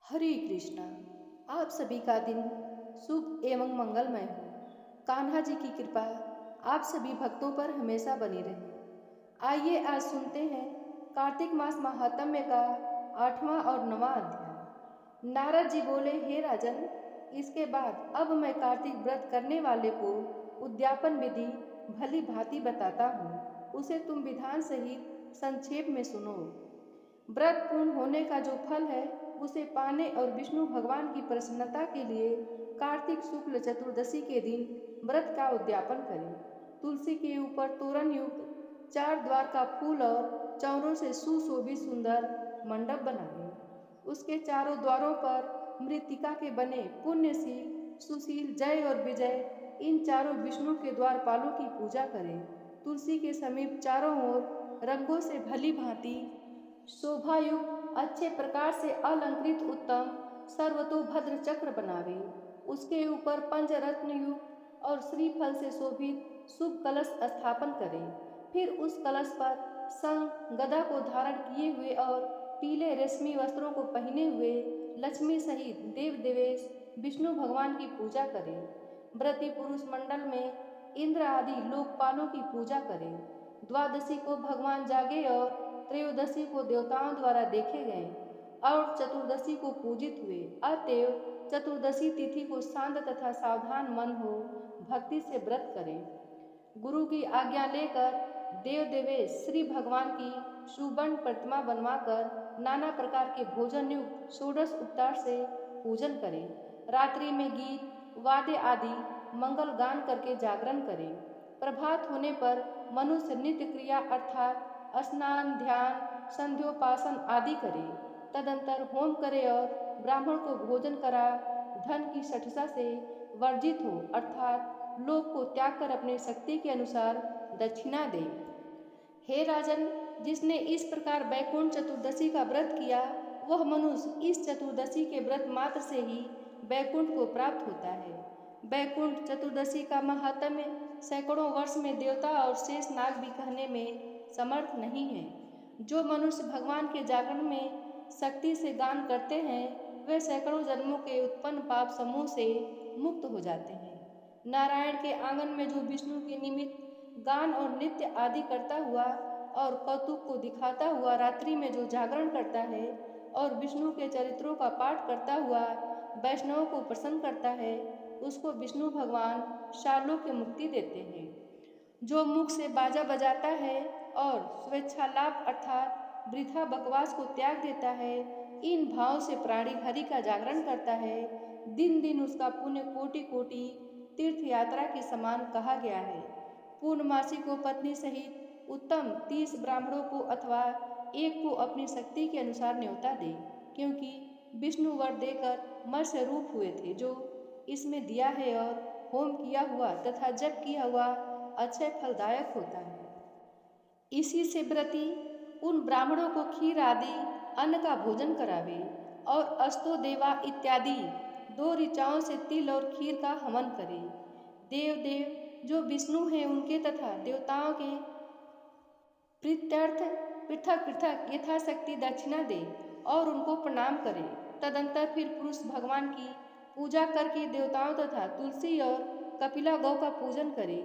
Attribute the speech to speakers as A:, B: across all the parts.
A: हरे कृष्णा। आप सभी का दिन शुभ एवं मंगलमय हो। कान्हा जी की कृपा आप सभी भक्तों पर हमेशा बनी रहे। आइए आज सुनते हैं कार्तिक मास महात्म्य का 8वां और 9वां अध्याय। नारद जी बोले, हे राजन, इसके बाद अब मैं कार्तिक व्रत करने वाले को उद्यापन विधि भली भांति बताता हूँ। उसे तुम विधान सहित संक्षेप में सुनो। व्रत पूर्ण होने का जो फल है उसे पाने और विष्णु भगवान की प्रसन्नता के लिए कार्तिक शुक्ल चतुर्दशी के दिन व्रत का उद्यापन करें। तुलसी के ऊपर तोरण युक्त 4 द्वार का फूल और चौरों से सुशोभित सुंदर मंडप बनाएं। उसके चारों द्वारों पर मृत्तिका के बने पुण्यशील, सुशील, जय और विजय इन चारों विष्णु के द्वारपालों की पूजा करें। तुलसी के समीप चारों ओर रंगों से भली भांति शोभायुक्त अच्छे प्रकार से अलंकृत उत्तम सर्वतोभद्र चक्र बनावे। उसके ऊपर पंचरत्न युक्त और श्रीफल से शोभित शुभ कलश स्थापन करें। फिर उस कलश पर शंख गदा को धारण किए हुए और पीले रेशमी वस्त्रों को पहने हुए लक्ष्मी सहित देव देवेश विष्णु भगवान की पूजा करें। व्रती पुरुष मंडल में इंद्र आदि लोकपालों की पूजा करें। द्वादशी को भगवान जागे और त्रयोदशी को देवताओं द्वारा देखे गए और चतुर्दशी को पूजित हुए। अतएव चतुर्दशी तिथि को शांत तथा सावधान मन हो भक्ति से व्रत करें। गुरु की आज्ञा लेकर देव देवेश श्री भगवान की सुवर्ण प्रतिमा बनवाकर नाना प्रकार के भोजन युक्त षोडश उपचार से पूजन करें। रात्रि में गीत वाद्य आदि मंगल गान करके जागरण करें। प्रभात होने पर मनुष्य नित्य क्रिया अर्थात स्नान, ध्यान, संध्योपासन आदि करे। तदंतर होम करे और ब्राह्मण को भोजन करा धन की सठसा से वर्जित हो अर्थात लोक को त्याग कर अपनी शक्ति के अनुसार दक्षिणा दे। हे राजन, जिसने इस प्रकार बैकुंठ चतुर्दशी का व्रत किया वह मनुष्य इस चतुर्दशी के व्रत मात्र से ही बैकुंठ को प्राप्त होता है। बैकुंठ चतुर्दशी का महात्म्य सैकड़ों वर्ष में देवता और शेष नाग भी कहने में समर्थ नहीं है। जो मनुष्य भगवान के जागरण में शक्ति से गान करते हैं वे सैकड़ों जन्मों के उत्पन्न पाप समूह से मुक्त हो जाते हैं। नारायण के आंगन में जो विष्णु के निमित्त गान और नृत्य आदि करता हुआ और कौतुक को दिखाता हुआ रात्रि में जो जागरण करता है और विष्णु के चरित्रों का पाठ करता हुआ वैष्णवों को प्रसन्न करता है उसको विष्णु भगवान शालोक्य मुक्ति देते हैं। जो मुख से बाजा बजाता है और स्वेच्छालाप अर्थात वृथा बकवास को त्याग देता है, इन भाव से प्राणी हरि का जागरण करता है, दिन दिन उसका पुण्य कोटि कोटि तीर्थ यात्रा के समान कहा गया है। पूर्णमासी को पत्नी सहित उत्तम 30 ब्राह्मणों को अथवा एक को अपनी शक्ति के अनुसार न्योता दे, क्योंकि विष्णु वर देकर मत्स्य रूप हुए थे जो इसमें दिया है और होम किया हुआ तथा जप किया हुआ अक्षय फलदायक होता है। इसी से व्रती उन ब्राह्मणों को खीर आदि अन्न का भोजन करावे और अस्तो देवा इत्यादि 2 ऋचाओं से तिल और खीर का हवन करे। देव देव जो विष्णु हैं उनके तथा देवताओं के प्रीत्यर्थ पृथक पृथक यथाशक्ति दक्षिणा दे और उनको प्रणाम करे। तदंतर फिर पुरुष भगवान की पूजा करके देवताओं तथा तुलसी और कपिला गौ का पूजन करे।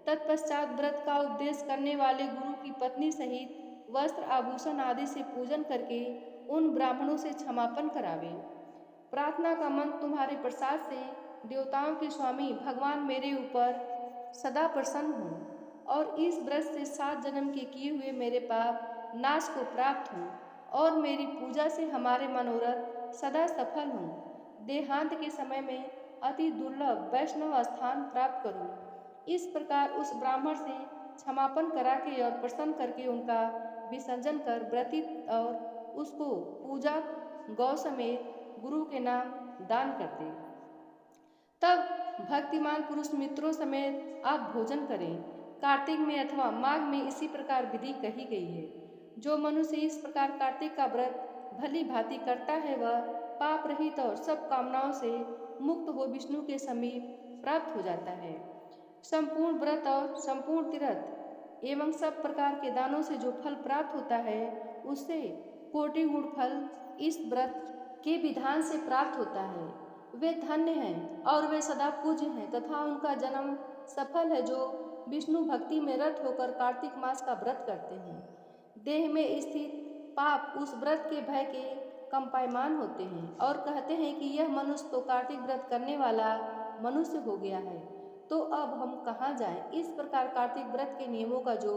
A: तत्पश्चात व्रत का उपदेश करने वाले गुरु की पत्नी सहित वस्त्र आभूषण आदि से पूजन करके उन ब्राह्मणों से क्षमापन करावे। प्रार्थना का मंत्र तुम्हारे प्रसाद से देवताओं के स्वामी भगवान मेरे ऊपर सदा प्रसन्न हो और इस व्रत से 7 जन्म के किए हुए मेरे पाप नाश को प्राप्त हो और मेरी पूजा से हमारे मनोरथ सदा सफल हों। देहांत के समय में अति दुर्लभ वैष्णव स्थान प्राप्त करूं। इस प्रकार उस ब्राह्मण से क्षमापन करा के और प्रसन्न करके उनका विसर्जन कर व्रती और उसको पूजा गौ समेत गुरु के नाम दान करते। तब भक्तिमान पुरुष मित्रों समेत आप भोजन करें। कार्तिक में अथवा माघ में इसी प्रकार विधि कही गई है। जो मनुष्य इस प्रकार कार्तिक का व्रत भली भांति करता है वह पाप रहित और सब कामनाओं से मुक्त हो विष्णु के समीप प्राप्त हो जाता है। संपूर्ण व्रत और संपूर्ण तीर्थ एवं सब प्रकार के दानों से जो फल प्राप्त होता है उससे कोटि गुण फल इस व्रत के विधान से प्राप्त होता है। वे धन्य हैं और वे सदा पूज्य हैं तथा उनका जन्म सफल है जो विष्णु भक्ति में रत होकर कार्तिक मास का व्रत करते हैं। देह में स्थित पाप उस व्रत के भय के कंपायमान होते हैं और कहते हैं कि यह मनुष्य तो कार्तिक व्रत करने वाला मनुष्य हो गया है, तो अब हम कहाँ जाएं। इस प्रकार कार्तिक व्रत के नियमों का जो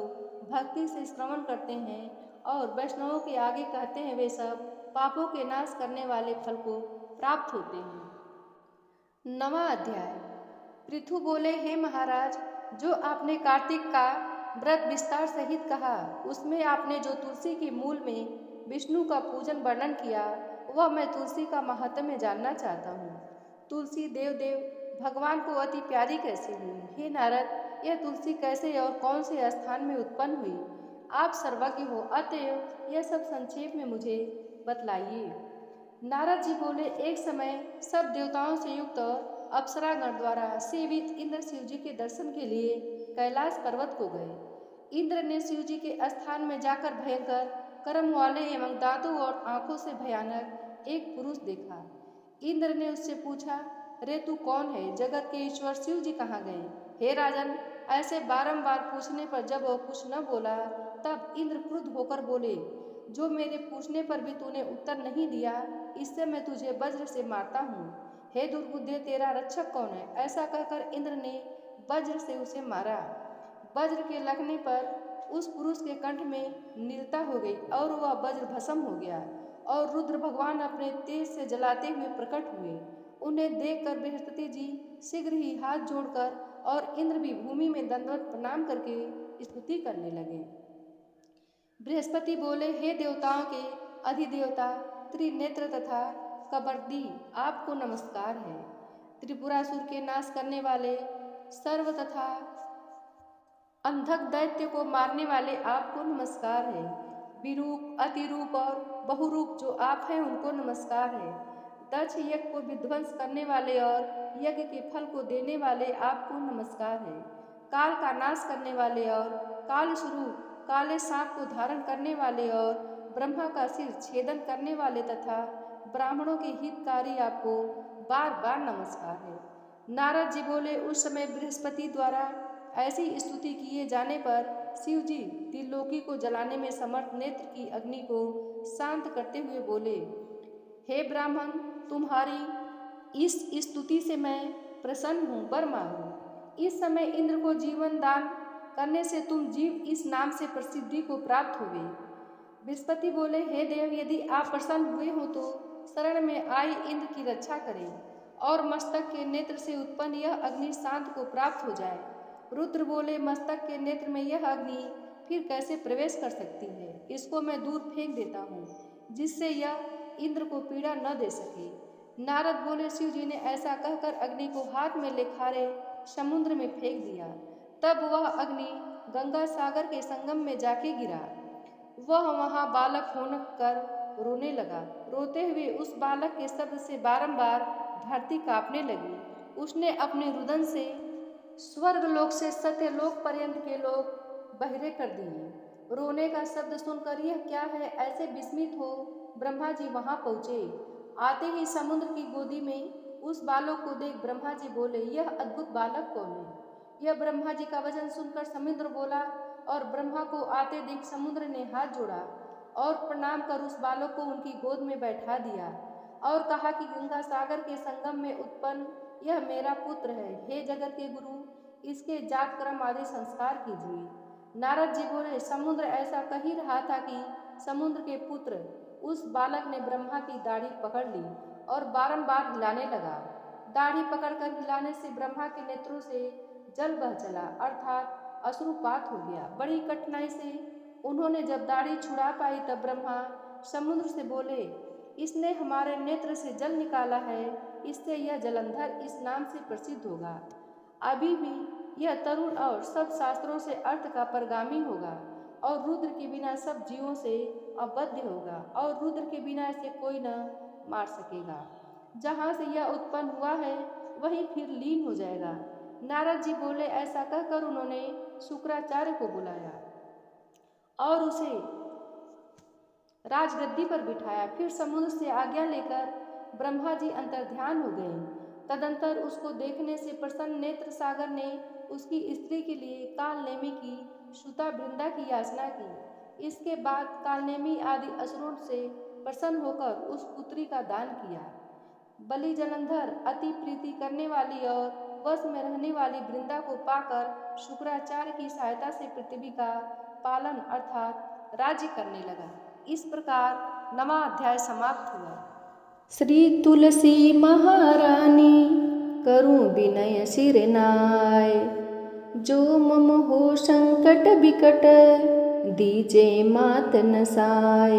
A: भक्ति से श्रवण करते हैं और वैष्णवों के आगे कहते हैं, वे सब पापों के नाश करने वाले फल को प्राप्त होते हैं। 9वां अध्याय। पृथु बोले, हे महाराज, जो आपने कार्तिक का व्रत विस्तार सहित कहा, उसमें आपने जो तुलसी के मूल में विष्णु का पूजन वर्णन किया, वह मैं तुलसी का महात्म्य जानना चाहता हूँ। तुलसी देव भगवान को अति प्यारी कैसे हुई? हे नारद, यह तुलसी कैसे और कौन से स्थान में उत्पन्न हुई? आप सर्वज्ञ हो, अतएव यह सब संक्षेप में मुझे बतलाइए। नारद जी बोले, एक समय सब देवताओं से युक्त अप्सरागण द्वारा सेवित इंद्र शिव जी के दर्शन के लिए कैलाश पर्वत को गए। इंद्र ने शिव जी के स्थान में जाकर भयंकर कर्म वाले एवं दांतों और आंखों से भयानक एक पुरुष देखा। इंद्र ने उससे पूछा, रे तू कौन है? जगत के ईश्वर शिव जी कहाँ गए? हे राजन, ऐसे बारंबार पूछने पर जब वह कुछ न बोला, तब इंद्र क्रुद्ध होकर बोले, जो मेरे पूछने पर भी तूने उत्तर नहीं दिया, इससे मैं तुझे वज्र से मारता हूँ। हे दुर्बुद्धे, तेरा रक्षक कौन है? ऐसा कहकर इंद्र ने वज्र से उसे मारा। वज्र के लगने पर उस पुरुष के कंठ में नीलता हो गई और वह वज्र भस्म हो गया और रुद्र भगवान अपने तेज से जलाते हुए प्रकट हुए। उन्हें देखकर बृहस्पति जी शीघ्र ही हाथ जोड़कर और इंद्र भी भूमि में दंडवत प्रणाम करके स्तुति करने लगे। बृहस्पति बोले, हे देवताओं के अधिदेवता त्रिनेत्र तथा कबर्दी, आपको नमस्कार है। त्रिपुरासुर के नाश करने वाले सर्व तथा अंधक दैत्य को मारने वाले आपको नमस्कार है। विरूप, अतिरूप और बहुरूप जो आप हैं, उनको नमस्कार है। दक्ष यज्ञ को विध्वंस करने वाले और यज्ञ के फल को देने वाले आपको नमस्कार है। काल का नाश करने वाले और काल स्वरूप काले सांप को धारण करने वाले और ब्रह्मा का सिर छेदन करने वाले तथा ब्राह्मणों के हितकारी आपको बार बार नमस्कार है। नारद जी बोले, उस समय बृहस्पति द्वारा ऐसी स्तुति किए जाने पर शिव जी त्रिलोकी को जलाने में समर्थ नेत्र की अग्नि को शांत करते हुए बोले, हे ब्राह्मण, तुम्हारी इस स्तुति से मैं प्रसन्न हूँ, वर मांगो। इस समय इंद्र को जीवन दान करने से तुम जीव इस नाम से प्रसिद्धि को प्राप्त होगे। बृहस्पति बोले, हे देव, यदि आप प्रसन्न हुए हो तो शरण में आई इंद्र की रक्षा करें और मस्तक के नेत्र से उत्पन्न यह अग्नि शांत को प्राप्त हो जाए। रुद्र बोले, मस्तक के नेत्र में यह अग्नि फिर कैसे प्रवेश कर सकती है? इसको मैं दूर फेंक देता हूँ, जिससे यह इंद्र को पीड़ा न दे सके। नारद बोले, शिव जी ने ऐसा कहकर अग्नि को हाथ में ले खारे समुद्र में फेंक दिया। तब वह अग्नि गंगा सागर के संगम में जाके गिरा। वह वहाँ बालक होकर रोने लगा। रोते हुए उस बालक के शब्द से बारंबार धरती कांपने लगी। उसने अपने रुदन से स्वर्ग लोक से सत्यलोक पर्यंत के लोग बहिरे कर दिए। रोने का शब्द सुनकर यह क्या है, ऐसे विस्मित हो ब्रह्मा जी वहां पहुँचे। आते ही समुद्र की गोदी में उस बालक को देख ब्रह्मा जी बोले, यह अद्भुत बालक कौन है? यह ब्रह्मा जी का वचन सुनकर समुद्र बोला और ब्रह्मा को आते देख समुद्र ने हाथ जोड़ा और प्रणाम कर उस बालक को उनकी गोद में बैठा दिया और कहा कि गंगा सागर के संगम में उत्पन्न यह मेरा पुत्र है। हे जगत के गुरु, इसके जात कर्म आदि संस्कार कीजिए। नारद जी बोले, समुद्र ऐसा कह ही रहा था कि समुद्र के पुत्र उस बालक ने ब्रह्मा की दाढ़ी पकड़ ली और बारंबार हिलाने लगा। दाढ़ी पकड़कर हिलाने से ब्रह्मा के नेत्रों से जल बह चला, अर्थात अश्रुपात हो गया। बड़ी कठिनाई से उन्होंने जब दाढ़ी छुड़ा पाई तब ब्रह्मा समुद्र से बोले, इसने हमारे नेत्र से जल निकाला है, इससे यह जलंधर इस नाम से प्रसिद्ध होगा। अभी भी यह तरुण और सब शास्त्रों से अर्थ का परगामी होगा और रुद्र के बिना सब जीवों से अबद्ध होगा और रुद्र के बिना इसे कोई न मार सकेगा। जहाँ से यह उत्पन्न हुआ है वहीं फिर लीन हो जाएगा। नारद जी बोले, ऐसा कहकर उन्होंने शुक्राचार्य को बुलाया और उसे राजगद्दी पर बिठाया। फिर समुद्र से आज्ञा लेकर ब्रह्मा जी अंतर्ध्यान हो गए। तदंतर उसको देखने से प्रसन्न नेत्र सागर ने उसकी स्त्री के लिए कालनेमी की सुता वृंदा की याचना की। इसके बाद कालनेमी आदि असुरों से प्रसन्न होकर उस पुत्री का दान किया। बलि जलंधर अति प्रीति करने वाली और वश में रहने वाली वृंदा को पाकर शुक्राचार्य की सहायता से पृथ्वी का पालन अर्थात राज्य करने लगा। इस प्रकार 9वां अध्याय समाप्त हुआ। श्री तुलसी महारानी करूं विनय सिर नाय, जो मम हो संकट बिकट दीजे मात न साय।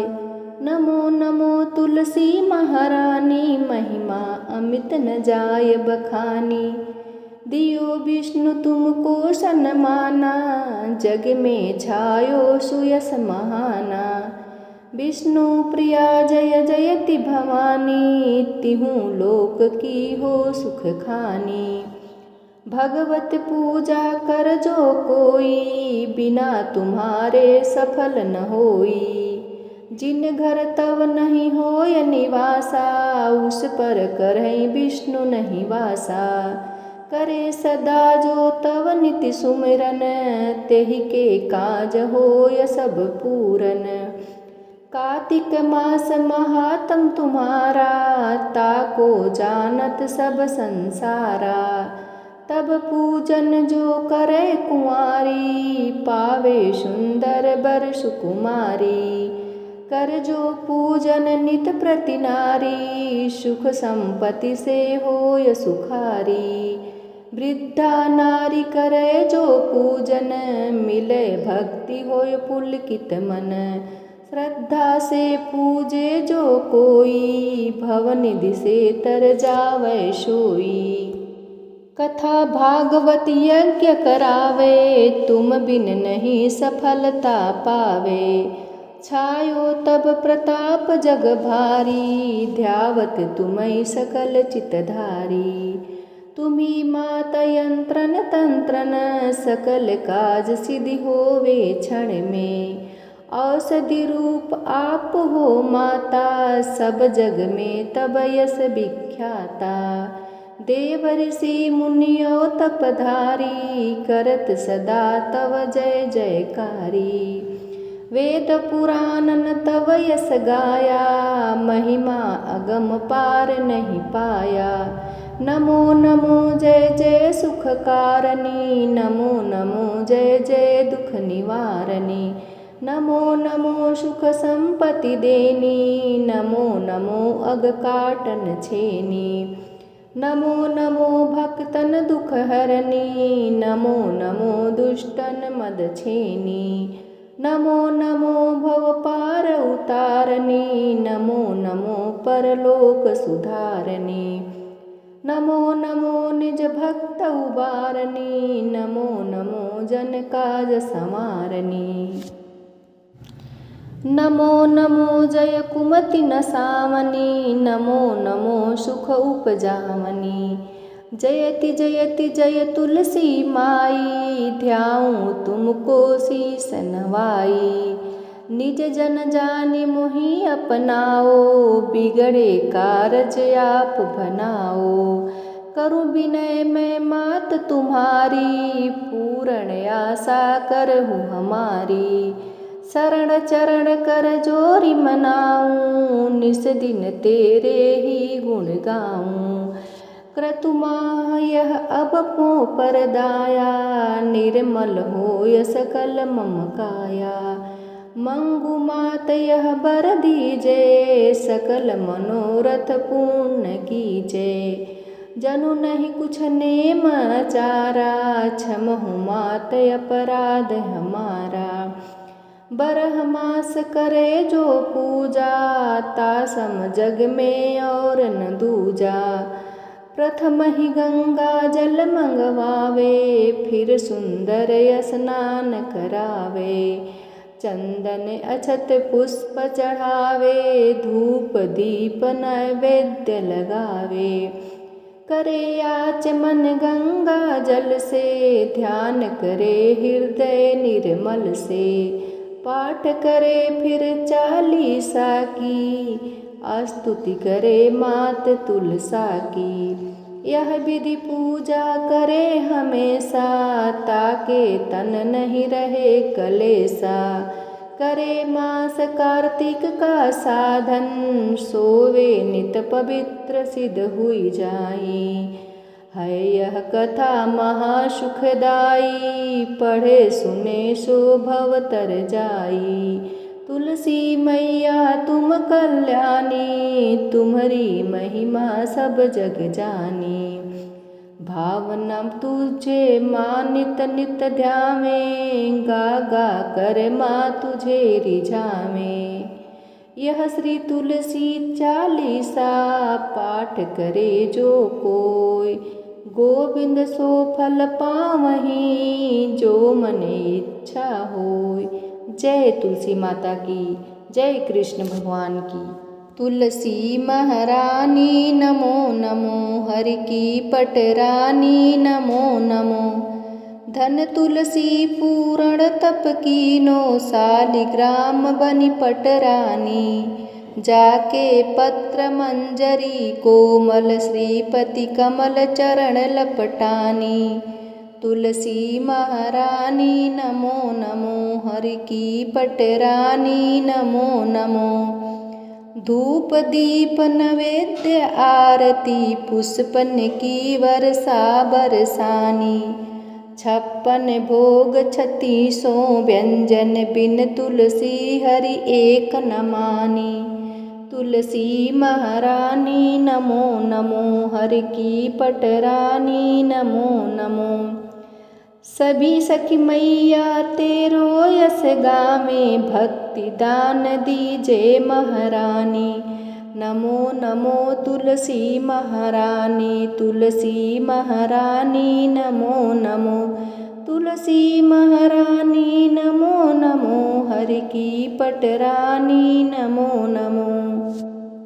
A: नमो नमो तुलसी महारानी, महिमा अमित न जाय बखानी। दियो विष्णु तुमको सन्माना, जग में छायो सुयस महाना। विष्णु प्रिया जय जयति भवानी, तिहु लोक की हो सुख खानी। भगवत पूजा कर जो कोई, बिना तुम्हारे सफल न होई। जिन घर तव नहीं होय निवासा, उस पर करहि विष्णु नहीं वासा। करे सदा जो तव निति सुमिरन, तेहि के काज होय सब पूरन। कार्तिक मास महात्म तुम्हारा, ताको जानत सब संसारा। तब पूजन जो करे कुंवारी, पावे सुंदर बर सुकुमारी। कर जो पूजन नित प्रति नारी, सुख संपत्ति से होय सुखारी। वृद्धा नारी करे जो पूजन, मिले भक्ति होय पुलकित मन। श्रद्धा से पूजे जो कोई, भवनिधि से तर जावै सोई। कथा भागवत यज्ञ करावे, तुम बिन नहीं सफलता पावे। छायो तब प्रताप जग भारी, ध्यावत तुम्हि सकल चितधारी। तुम्ही मात यंत्रन तंत्रन, सकल काज सिद्धि होवे क्षण में। औषधि रूप आप हो माता, सब जग में तब यश विख्याता। देव ऋषि मुनियो तपधारी, करत सदा तव जय जयकारी। वेद पुराणन तव यश गाया, महिमा अगम पार नहीं पाया। नमो नमो जय जय सुख कारणी, नमो नमो जय जय दुख निवारणी। नमो नमो सुख संपत्ति देनी, नमो नमो अग काटन छेनी। नमो नमो भक्तन दुख हरणी, नमो नमो दुष्टन मद छेनी। नमो नमो भव पार उतारणी, नमो नमो परलोक सुधारणी। नमो नमो निज भक्त उबारणी, नमो नमो जन काज समारणी। नमो नमो जय कुमति नसावनी, नमो नमो सुख उपजावनी। जयति जयति जय तुलसी माई, ध्याऊं तुमको शीस नवाई। निज जन जानि मोहि अपनाओ, बिगड़े कारज आप बनाओ। करु विनय मैं मात तुम्हारी, पूर्ण आशा करहु हमारी। शरण चरण कर जोरी मनाऊं, निस दिन तेरे ही गुण गाऊं। क्रतुमा यह अब पो पर दाया, निर्मल होय सकल मम काया। मंगु मात यह बर दीजे, सकल मनोरथ पूर्ण कीजे। जनु नहीं कुछ नेम चारा, क्षमहु मात अपराध हमारा। बरह मास करे जो पूजा, तासम जग में और न दूजा। प्रथम ही गंगा जल मंगवावे, फिर सुंदर स्नान करावे। चंदन अक्षत पुष्प चढ़ावे, धूप दीप नैवेद्य लगावे। करे आचमन गंगा जल से, ध्यान करे हृदय निर्मल से। पाठ करे फिर चालीसा की, स्तुति करे मात तुलसा की। यह विधि पूजा करे हमेशा, ताके तन नहीं रहे कलेसा। करे मास कार्तिक का साधन, सोवे नित पवित्र सिद्ध हुई जाई। है यह कथा महासुखदाई, पढ़े सुने सो भव तर जाई। तुलसी मैया तुम कल्याणी, तुम्हारी महिमा सब जग जानी। भावना तुझे माँ नित नित ध्यावे, गा गा कर माँ तुझे रिझावे। यह श्री तुलसी चालीसा, पाठ करे जो कोई। गोविंद सो फल पावहीं, जो मन इच्छा होय। जय तुलसी माता की, जय कृष्ण भगवान की। तुलसी महारानी नमो नमो, हरि की पटरानी नमो नमो। धन तुलसी पूर्ण तप कीनो, शालिग्राम बनी पटरानी। जाके पत्र मंजरी कोमल, श्रीपति कमल चरण लपटानी। तुलसी महारानी नमो नमो, हरि की पटरानी नमो नमो। धूप दीप नैवेद्य आरती, पुष्पन की वर्षा बरसानी। 56 भोग 36 व्यंजन, बिन तुलसी हरि एक न मानी। तुलसी महारानी नमो नमो, हरि की पटरानी नमो नमो। सभी सखी मैया तेरो यस गावे, भक्ति दान दीजे महारानी। नमो नमो तुलसी महारानी, तुलसी महारानी नमो नमो। तुलसी महारानी नमो नमो, हरि की पटरानी नमो नमो।